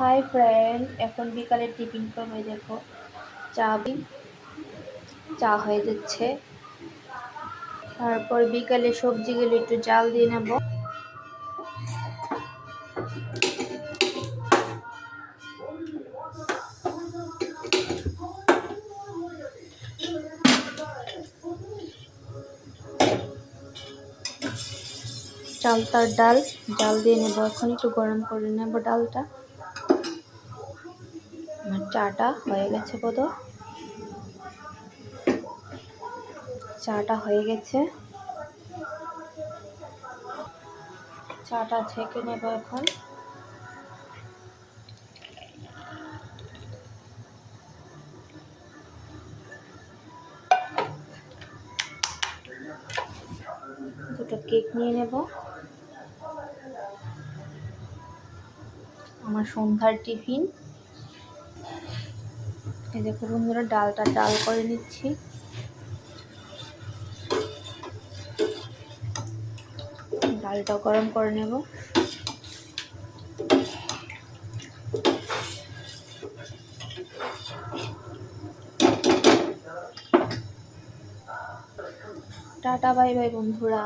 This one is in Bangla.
হাই ফ্রেন্ড, এখন বিকালের টিফিন করবো। দেখো চা হয়ে যাচ্ছে। তারপর বিকালে সবজিগুলো একটু জাল দিয়ে নেব। চালতার ডাল জাল দিয়ে নেব। এখন একটু গরম করে নেব ডালটা। আমার চাটা হয়ে গেছে চাটা হয়ে গেছে। চাটা ছেঁকে নেব এখন। দুটো কেক নিয়ে নেব। আমার সন্ধ্যার টিফিন। এই দেখো বন্ধুরা, ডালটা জাল করে নিচ্ছি। ডালটা গরম করে নেব। টাটা বাই বাই বন্ধুরা।